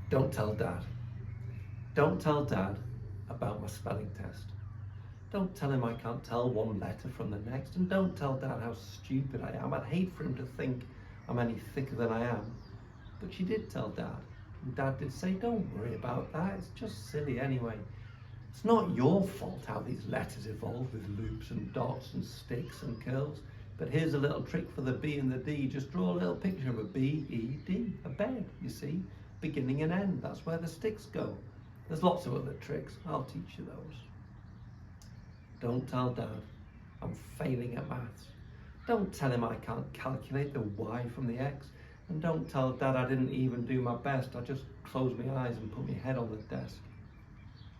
Don't tell Dad. Don't tell Dad about my spelling test. Don't tell him I can't tell one letter from the next, and don't tell Dad how stupid I am. I'd hate for him to think I'm any thicker than I am. But she did tell Dad, and Dad did say, don't worry about that, it's just silly anyway. It's not your fault how these letters evolve with loops and dots and sticks and curls. But here's a little trick for the B and the D. Just draw a little picture of a B, E, D, a bed, you see, beginning and end. That's where the sticks go. There's lots of other tricks. I'll teach you those. Don't tell Dad I'm failing at maths. Don't tell him I can't calculate the Y from the X. And don't tell Dad I didn't even do my best. I just closed my eyes and put my head on the desk.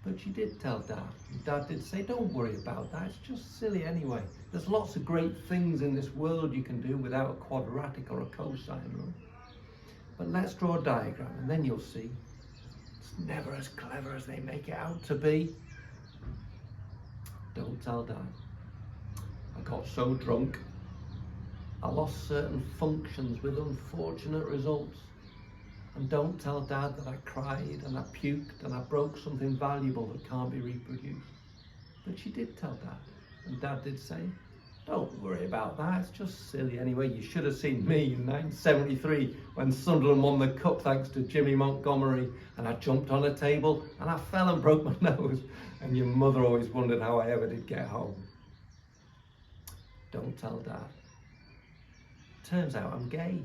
But she did tell Dad, and Dad did say, don't worry about that, it's just silly anyway. There's lots of great things in this world you can do without a quadratic or a cosine rule. But let's draw a diagram, and then you'll see it's never as clever as they make it out to be. Don't tell Dad I got so drunk I lost certain functions with unfortunate results. And don't tell Dad that I cried and I puked and I broke something valuable that can't be reproduced. But she did tell Dad, and Dad did say, don't worry about that, it's just silly anyway. You should have seen me in 1973 when Sunderland won the cup thanks to Jimmy Montgomery, and I jumped on a table and I fell and broke my nose, and your mother always wondered how I ever did get home. Don't tell Dad. Turns out I'm gay.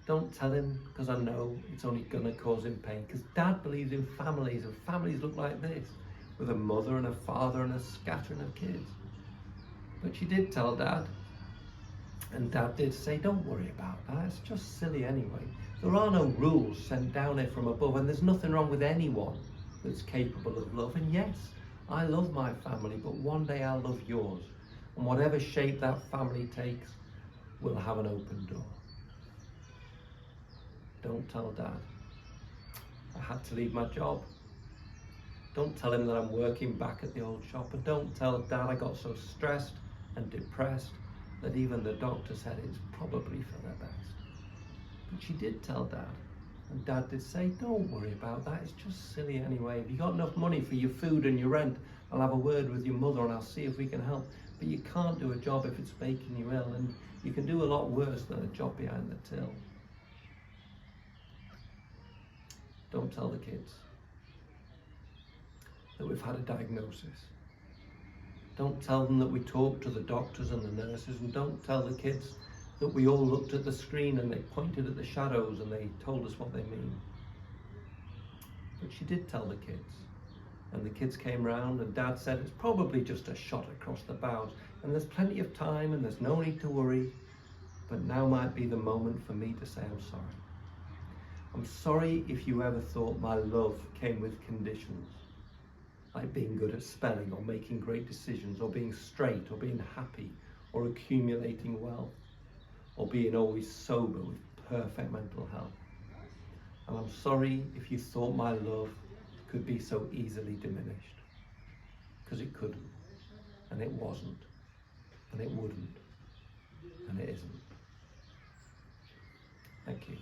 Don't tell him, because I know it's only going to cause him pain, because Dad believes in families, and families look like this, with a mother and a father and a scattering of kids. But she did tell Dad, and Dad did say, don't worry about that, it's just silly anyway. There are no rules sent down here from above, and there's nothing wrong with anyone that's capable of love. And yes, I love my family, but one day I'll love yours, and whatever shape that family takes, we'll have an open door. Don't tell Dad I had to leave my job. Don't tell him that I'm working back at the old shop, and don't tell Dad I got so stressed and depressed that even the doctor said it's probably for the best. But she did tell Dad, and Dad did say, don't worry about that, it's just silly anyway. If you got enough money for your food and your rent, I'll have a word with your mother and I'll see if we can help. But you can't do a job if it's making you ill, and you can do a lot worse than a job behind the till. Don't tell the kids that we've had a diagnosis. Don't tell them that we talked to the doctors and the nurses, and don't tell the kids that we all looked at the screen and they pointed at the shadows and they told us what they mean. But she did tell the kids, and the kids came round, and Dad said it's probably just a shot across the bows, and there's plenty of time and there's no need to worry, but now might be the moment for me to say I'm sorry. I'm sorry if you ever thought my love came with conditions, like being good at spelling or making great decisions or being straight or being happy or accumulating wealth or being always sober with perfect mental health. And I'm sorry if you thought my love could be so easily diminished, because it couldn't, and it wasn't, and it wouldn't, and it isn't. Thank you.